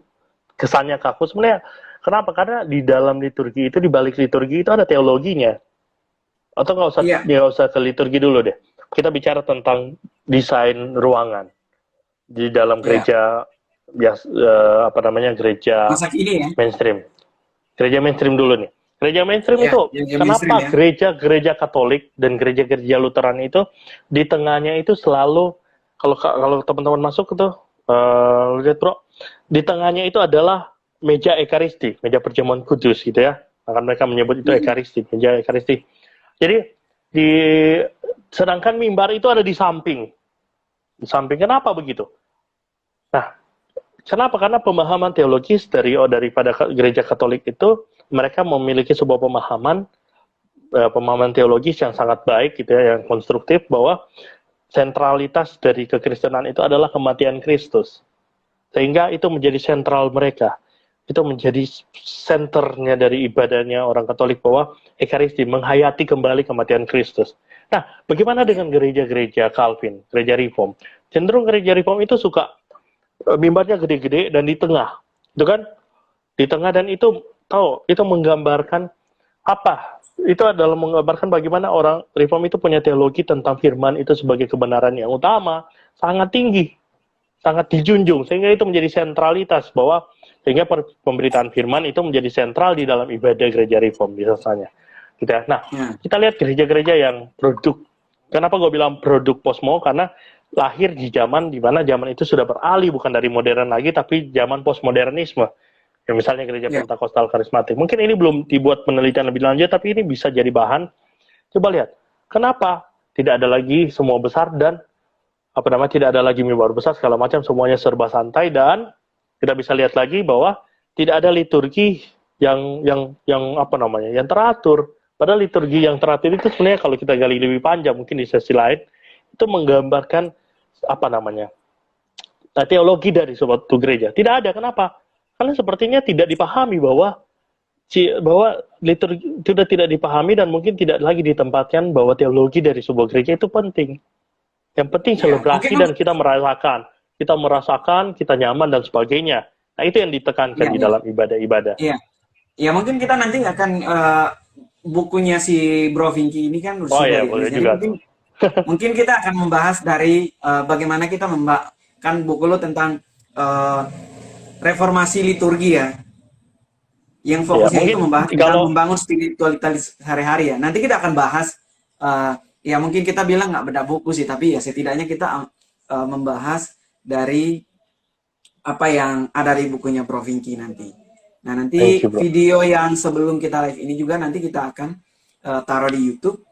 kesannya kaku? Sebenarnya kenapa? Karena di dalam liturgi itu, di balik liturgi itu ada teologinya. Atau nggak usah ke liturgi dulu deh. Kita bicara tentang desain ruangan di dalam gereja gereja mainstream. Gereja mainstream dulu nih. Gereja mainstream itu kenapa gereja Katolik dan gereja Lutheran itu di tengahnya itu selalu, kalau teman-teman masuk itu lihat bro, di tengahnya itu adalah meja ekaristi, meja perjamuan kudus gitu ya. Akan mereka menyebut itu ekaristi, meja ekaristi. Jadi sedangkan mimbar itu ada di samping. Di samping, kenapa begitu? Nah, kenapa? Karena pemahaman teologis daripada gereja Katolik itu, mereka memiliki sebuah pemahaman teologis yang sangat baik gitu ya, yang konstruktif, bahwa sentralitas dari kekristenan itu adalah kematian Kristus. Sehingga itu menjadi sentral mereka. Itu menjadi senternya dari ibadahnya orang Katolik, bahwa Ekaristi menghayati kembali kematian Kristus. Nah, bagaimana dengan gereja-gereja Calvin, gereja Reform? Cenderung gereja Reform itu suka mimbarnya gede-gede dan di tengah, itu kan? Di tengah, dan itu menggambarkan apa? Itu adalah menggambarkan bagaimana orang Reform itu punya teologi tentang firman itu sebagai kebenaran yang utama, sangat tinggi, sangat dijunjung, sehingga itu menjadi sentralitas, bahwa sehingga pemberitaan firman itu menjadi sentral di dalam ibadah gereja Reform biasanya. Gitu ya. Nah, kita lihat gereja-gereja yang produk. Kenapa gue bilang produk posmo? Karena lahir di zaman di mana zaman itu sudah beralih, bukan dari modern lagi, tapi zaman postmodernisme. Ya, misalnya gereja Pentakosta karismatik. Mungkin ini belum dibuat penelitian lebih lanjut, tapi ini bisa jadi bahan. Coba lihat, kenapa tidak ada lagi semua besar dan tidak ada lagi mimbar besar segala macam, semuanya serba santai, dan kita bisa lihat lagi bahwa tidak ada liturgi yang teratur. Padahal liturgi yang teratur itu sebenarnya kalau kita gali lebih panjang mungkin di sesi lain itu menggambarkan teologi dari suatu gereja. Tidak ada, kenapa? Karena sepertinya tidak dipahami bahwa liturgi sudah tidak dipahami dan mungkin tidak lagi ditempatkan bahwa teologi dari sebuah gereja itu penting. Yang penting selebrasi dan kita merasakan, kita nyaman dan sebagainya. Nah, itu yang ditekankan di dalam ibadah-ibadah. Iya. Ya, mungkin kita nanti akan bukunya si Bro Vinky ini kan boleh juga. Mungkin kita akan membahas dari bagaimana kita kan buku lo tentang reformasi liturgi ya. Yang fokusnya itu membahas membangun spiritualitas sehari-hari ya. Nanti kita akan bahas ya mungkin kita bilang nggak beda buku sih, tapi ya setidaknya kita membahas dari apa yang ada di bukunya Bro Vinky nanti. Nah, nanti video yang sebelum kita live ini juga nanti kita akan taruh di YouTube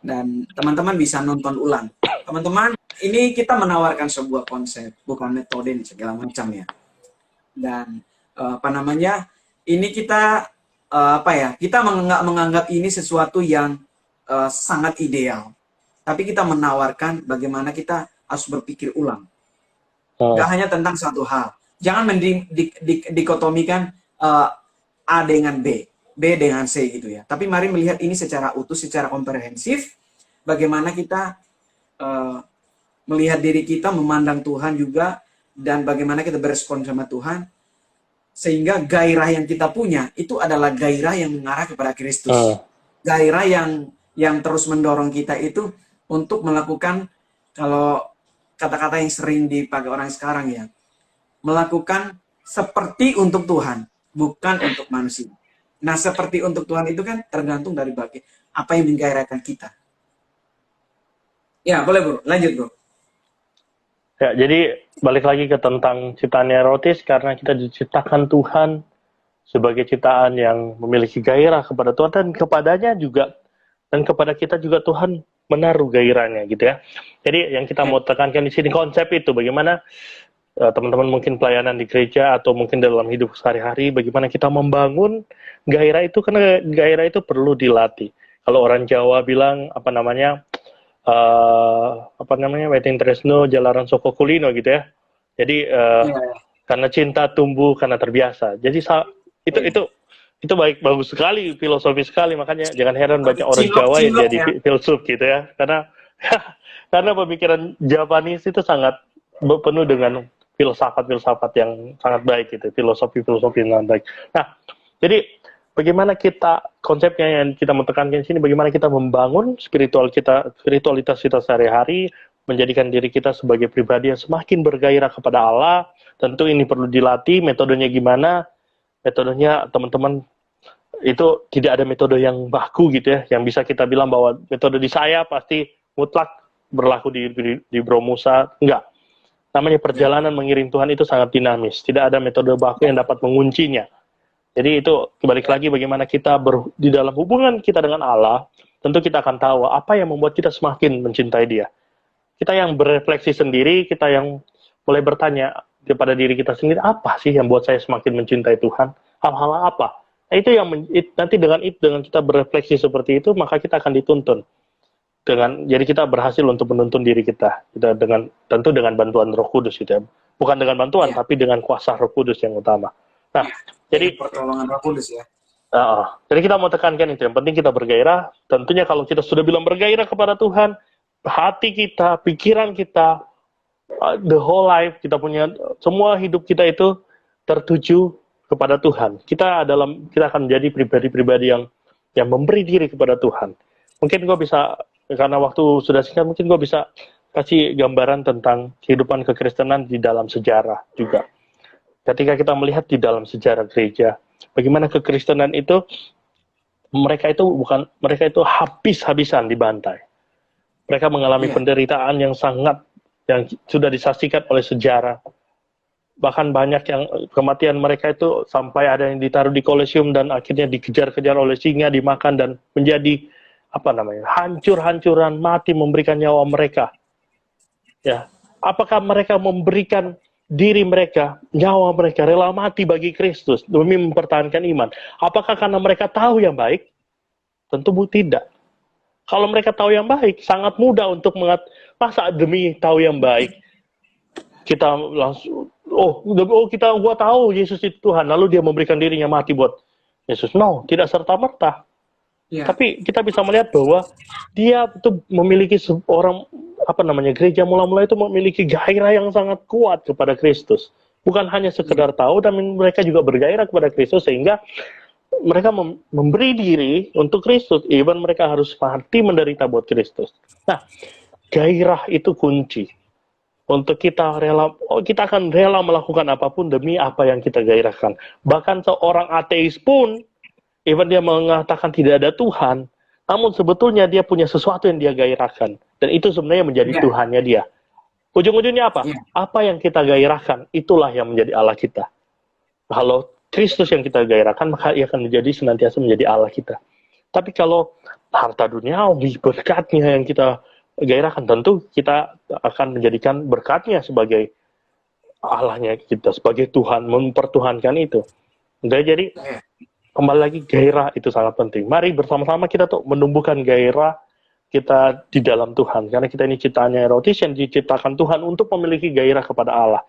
dan teman-teman bisa nonton ulang. Teman-teman, ini kita menawarkan sebuah konsep, bukan metode segala macam ya. Dan ini kita kita menganggap ini sesuatu yang sangat ideal. Tapi kita menawarkan bagaimana kita harus berpikir ulang. Gak hanya tentang satu hal. Jangan dikotomikan A dengan B dengan C gitu ya. Tapi mari melihat ini secara utuh, secara komprehensif. Bagaimana kita melihat diri kita, memandang Tuhan juga, dan bagaimana kita berespon sama Tuhan. Sehingga gairah yang kita punya itu adalah gairah yang mengarah kepada Kristus. Gairah yang terus mendorong kita itu untuk melakukan, kalau kata-kata yang sering dipakai orang sekarang ya, melakukan seperti untuk Tuhan, bukan untuk manusia. Nah, seperti untuk Tuhan itu kan tergantung dari apa yang menggairahkan kita. Ya, boleh Bro, lanjut Bro. Ya, jadi balik lagi ke tentang ciptaan erotis, karena kita diciptakan Tuhan sebagai ciptaan yang memiliki gairah kepada Tuhan, dan kepadanya juga, dan kepada kita juga Tuhan menaruh gairahnya gitu ya. Jadi yang kita mau tekankan di sini konsep itu, bagaimana teman-teman mungkin pelayanan di gereja atau mungkin dalam hidup sehari-hari, bagaimana kita membangun gairah itu, karena gairah itu perlu dilatih. Kalau orang Jawa bilang waiting tresno jalaran soko kulino gitu ya. Jadi karena cinta tumbuh karena terbiasa. Jadi itu bagus sekali, filosofi sekali, makanya jangan heran banyak orang Jawa yang jadi filsuf gitu ya, karena pemikiran Japanese itu sangat penuh dengan filsafat yang sangat baik gitu, filosofi yang sangat baik. Nah, jadi bagaimana konsepnya yang kita mau tekankan di sini, bagaimana kita membangun spiritualitas kita sehari-hari, menjadikan diri kita sebagai pribadi yang semakin bergairah kepada Allah. Tentu ini perlu dilatih. Metodenya gimana? Metodenya teman-teman itu tidak ada metode yang baku gitu ya, yang bisa kita bilang bahwa metode di saya pasti mutlak berlaku di Bro Musa. Enggak. Namanya perjalanan mengiring Tuhan itu sangat dinamis. Tidak ada metode baku yang dapat menguncinya. Jadi itu balik lagi bagaimana kita di dalam hubungan kita dengan Allah, tentu kita akan tahu apa yang membuat kita semakin mencintai Dia. Kita yang berefleksi sendiri, kita yang mulai bertanya kepada diri kita sendiri, apa sih yang buat saya semakin mencintai Tuhan? Hal-hal apa? Nah, itu yang nanti dengan kita berefleksi seperti itu, maka kita akan dituntun. Jadi kita berhasil untuk menuntun diri kita tentu dengan bantuan Roh Kudus gitu ya. Bukan dengan bantuan, tapi dengan kuasa Roh Kudus yang utama. Nah, jadi pertolongan Roh Kudus ya. Jadi kita mau tekankan itu, yang penting kita bergairah. Tentunya kalau kita sudah bilang bergairah kepada Tuhan, hati kita, pikiran kita, the whole life kita punya, semua hidup kita itu tertuju kepada Tuhan. Kita akan menjadi pribadi-pribadi yang memberi diri kepada Tuhan. Mungkin gue bisa, karena waktu sudah singkat, mungkin gue bisa kasih gambaran tentang kehidupan kekristenan di dalam sejarah juga. Ketika kita melihat di dalam sejarah gereja, bagaimana kekristenan itu, mereka itu habis-habisan dibantai. Mereka mengalami penderitaan yang sudah disaksikan oleh sejarah. Bahkan banyak yang kematian mereka itu sampai ada yang ditaruh di Kolosium dan akhirnya dikejar-kejar oleh singa, dimakan dan menjadi hancur-hancuran mati memberikan nyawa mereka. Ya, apakah mereka memberikan diri mereka, nyawa mereka, rela mati bagi Kristus demi mempertahankan iman? Apakah karena mereka tahu yang baik? Tentu tidak. Kalau mereka tahu yang baik, sangat mudah untuk masa demi tahu yang baik kita langsung gua tahu Yesus itu Tuhan, lalu dia memberikan dirinya mati buat Yesus. No, tidak serta-merta. Ya. Tapi kita bisa melihat bahwa dia itu memiliki gereja mula-mula itu memiliki gairah yang sangat kuat kepada Kristus. Bukan hanya sekedar tahu, tapi mereka juga bergairah kepada Kristus sehingga mereka memberi diri untuk Kristus, even mereka harus mati menderita buat Kristus. Nah, gairah itu kunci untuk kita akan rela melakukan apapun demi apa yang kita gairahkan. Bahkan seorang ateis pun, even dia mengatakan tidak ada Tuhan, namun sebetulnya dia punya sesuatu yang dia gairahkan, dan itu sebenarnya menjadi Tuhannya dia. Ujung-ujungnya apa? Apa yang kita gairahkan, itulah yang menjadi Allah kita. Kalau Kristus yang kita gairahkan, maka ia akan senantiasa menjadi Allah kita. Tapi kalau harta duniawi, berkatnya yang kita gairahkan, tentu kita akan menjadikan berkatnya sebagai Allahnya kita, sebagai Tuhan, mempertuhankan itu. Jadi, kembali lagi, gairah itu sangat penting. Mari bersama-sama kita tuh menumbuhkan gairah kita di dalam Tuhan. Karena kita ini ciptaannya erotis yang diciptakan Tuhan untuk memiliki gairah kepada Allah.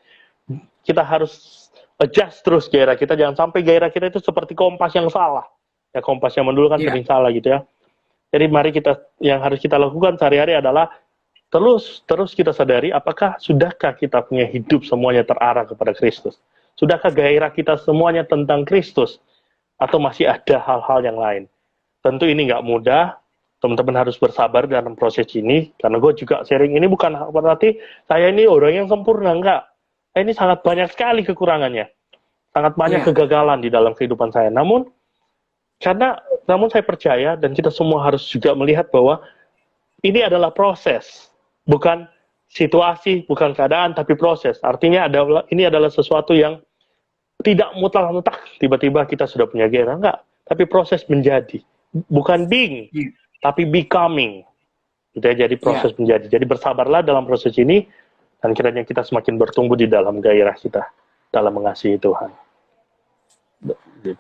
Kita harus adjust terus gairah kita, jangan sampai gairah kita itu seperti kompas yang salah. Ya, kompas yang dulu kan sering salah gitu ya. Jadi mari yang harus kita lakukan sehari-hari adalah terus kita sadari apakah sudahkah kita punya hidup semuanya terarah kepada Kristus. Sudahkah gairah kita semuanya tentang Kristus atau masih ada hal-hal yang lain. Tentu ini nggak mudah, teman-teman harus bersabar dalam proses ini, karena gue juga sharing ini bukan berarti saya ini orang yang sempurna, enggak. Ini sangat banyak sekali kekurangannya, sangat banyak kegagalan di dalam kehidupan saya. Namun saya percaya dan kita semua harus juga melihat bahwa ini adalah proses, bukan situasi, bukan keadaan, tapi proses. Artinya ini adalah sesuatu yang tidak mutlak tiba-tiba kita sudah punya gairah, enggak. Tapi proses menjadi, bukan being, tapi becoming. Gitu ya, jadi proses menjadi. Jadi bersabarlah dalam proses ini. Dan kiranya kita semakin bertumbuh di dalam gairah kita, dalam mengasihi Tuhan.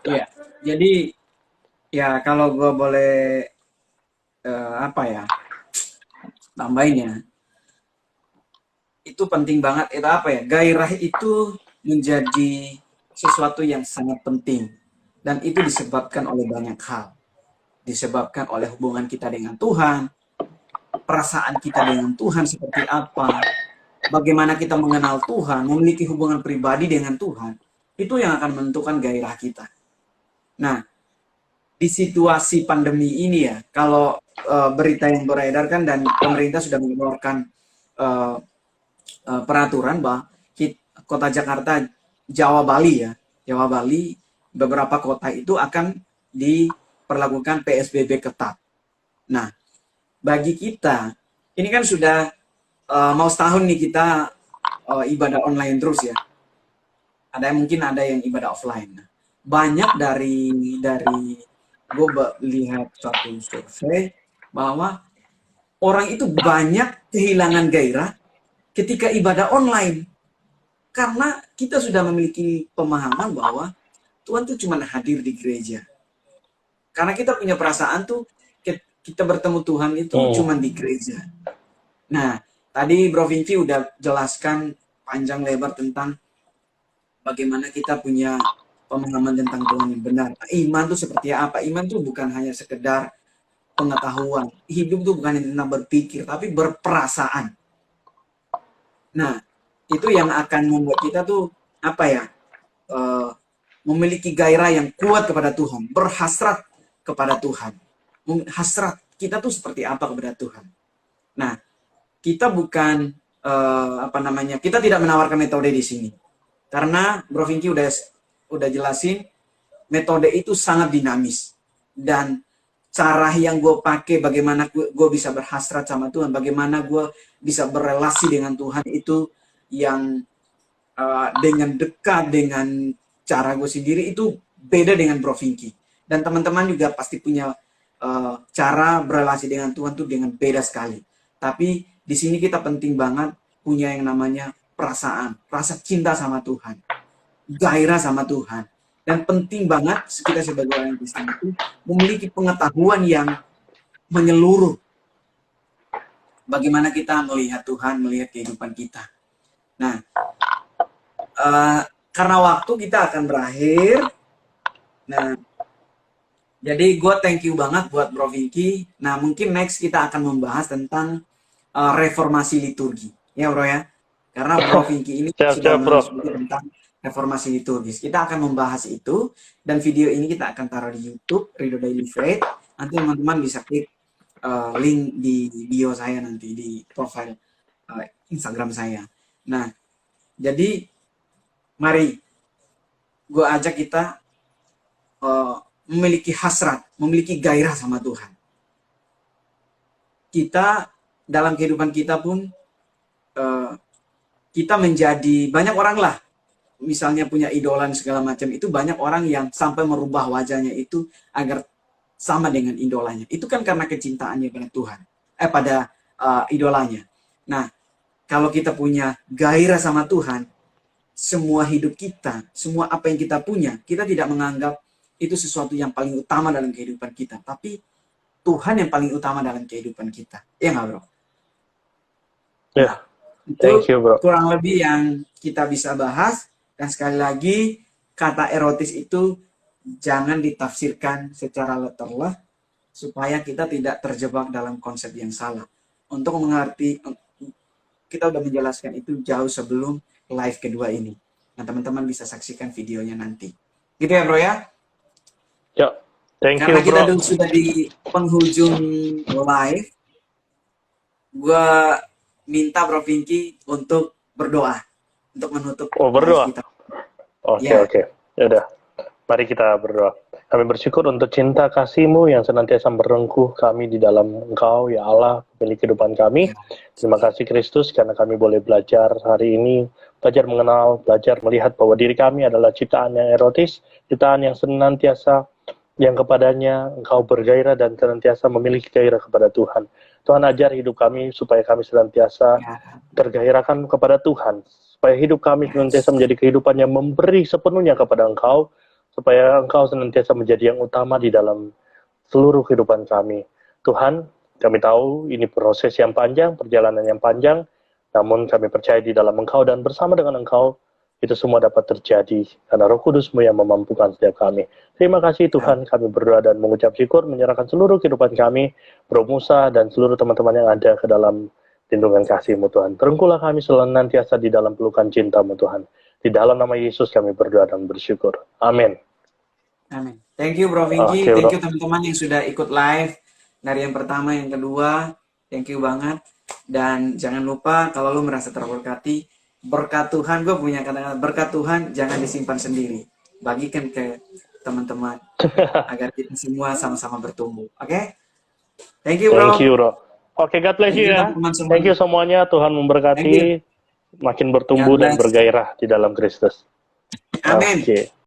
Iya, jadi kalau gue boleh tambahin ya, itu penting banget. Itu gairah itu menjadi sesuatu yang sangat penting, dan itu disebabkan oleh banyak hal. Disebabkan oleh hubungan kita dengan Tuhan, perasaan kita dengan Tuhan seperti apa, bagaimana kita mengenal Tuhan, memiliki hubungan pribadi dengan Tuhan, itu yang akan menentukan gairah kita. Nah, di situasi pandemi ini ya, kalau berita yang beredar kan, dan pemerintah sudah mengeluarkan peraturan bahwa kota Jakarta, Jawa Bali, beberapa kota itu akan diperlakukan PSBB ketat. Nah, bagi kita, ini kan sudah mau setahun nih kita ibadah online terus ya. Mungkin ada yang ibadah offline. Nah, banyak dari gue lihat satu survei bahwa orang itu banyak kehilangan gairah ketika ibadah online, karena kita sudah memiliki pemahaman bahwa Tuhan tuh cuma hadir di gereja. Karena kita punya perasaan tuh kita bertemu Tuhan itu cuma di gereja. Nah, tadi Bro Vinci udah jelaskan panjang lebar tentang bagaimana kita punya pemahaman tentang Tuhan yang benar. Iman itu seperti apa? Iman itu bukan hanya sekedar pengetahuan. Hidup itu bukan hanya tentang berpikir, tapi berperasaan. Nah, itu yang akan membuat kita tuh memiliki gairah yang kuat kepada Tuhan, berhasrat kepada Tuhan. Hasrat kita tuh seperti apa kepada Tuhan. Nah, kita bukan kita tidak menawarkan metode di sini, karena Bro Vinci udah jelasin metode itu sangat dinamis, dan cara yang gue pakai, bagaimana gue bisa berhasrat sama Tuhan, bagaimana gue bisa berelasi dengan Tuhan, itu yang dengan dekat, dengan cara gue sendiri, itu beda dengan Bro Vinci. Dan teman-teman juga pasti punya cara berrelasi dengan Tuhan tuh dengan beda sekali. Tapi di sini kita penting banget punya yang namanya perasaan, rasa cinta sama Tuhan, gairah sama Tuhan. Dan penting banget kita sebagai orang Kristen itu memiliki pengetahuan yang menyeluruh. Bagaimana kita melihat Tuhan, melihat kehidupan kita. Nah, karena waktu kita akan berakhir. Nah, jadi gue thank you banget buat Bro Vicky. Nah, mungkin next kita akan membahas tentang reformasi liturgi. Ya Bro ya. Karena Bro Vicky ini sudah menulis tentang reformasi liturgis. Kita akan membahas itu. Dan video ini kita akan taruh di YouTube, Rido Daily Faith. Nanti teman-teman bisa klik link di bio saya nanti, di profile Instagram saya. Nah, jadi mari gue ajak kita memiliki hasrat, memiliki gairah sama Tuhan. Kita dalam kehidupan kita pun kita menjadi banyak orang lah, misalnya punya idola dan segala macam, itu banyak orang yang sampai merubah wajahnya itu agar sama dengan idolanya. Itu kan karena kecintaannya pada Tuhan, pada idolanya. Nah, kalau kita punya gairah sama Tuhan, semua hidup kita, semua apa yang kita punya, kita tidak menganggap itu sesuatu yang paling utama dalam kehidupan kita, tapi Tuhan yang paling utama dalam kehidupan kita. Ya nggak, Bro? Ya, itu thank you, Bro. Kurang lebih yang kita bisa bahas. Dan sekali lagi, kata erotis itu jangan ditafsirkan secara letterlah, supaya kita tidak terjebak dalam konsep yang salah. Untuk mengerti, kita udah menjelaskan itu jauh sebelum live kedua ini. Nah, teman-teman bisa saksikan videonya nanti. Gitu ya, Bro ya? Ya, thank you, Karena kita Bro. sudah di penghujung live, gue minta Bro Vicky untuk berdoa, untuk menutup berdoa? kita. Oke. Ya udah, mari kita berdoa. Kami bersyukur untuk cinta kasih-Mu yang senantiasa merengkuh kami di dalam Engkau, ya Allah, pemilik kehidupan kami. Terima kasih Kristus, karena kami boleh belajar hari ini, belajar mengenal, belajar melihat bahwa diri kami adalah ciptaan yang erotis, ciptaan yang senantiasa, yang kepadanya Engkau bergairah dan senantiasa memiliki gairah kepada Tuhan. Tuhan ajar hidup kami supaya kami senantiasa tergairahkan kepada Tuhan, supaya hidup kami senantiasa menjadi kehidupan yang memberi sepenuhnya kepada Engkau, supaya Engkau senantiasa menjadi yang utama di dalam seluruh kehidupan kami. Tuhan, kami tahu ini proses yang panjang, perjalanan yang panjang, namun kami percaya di dalam Engkau dan bersama dengan Engkau, itu semua dapat terjadi, karena Roh Kudus-Mu yang memampukan setiap kami. Terima kasih Tuhan, kami berdoa dan mengucap syukur, menyerahkan seluruh kehidupan kami, Bro Musa dan seluruh teman-teman yang ada ke dalam lindungan kasih-Mu Tuhan. Terengkulah kami senantiasa di dalam pelukan cinta-Mu Tuhan. Di dalam nama Yesus kami berdoa dan bersyukur. Amin. Amin. Thank you Bro Vicky, thank you teman-teman yang sudah ikut live dari yang pertama, yang kedua, thank you banget. Dan jangan lupa kalau lu merasa terberkati, berkat Tuhan, gue punya kata-kata, berkat Tuhan jangan disimpan sendiri, bagikan ke teman-teman agar kita semua sama-sama bertumbuh. Oke? Thank you Bro. Thank you Bro. Oke, God bless you ya. Thank you semuanya, Tuhan memberkati, makin bertumbuh dan bergairah di dalam Kristus. Amin.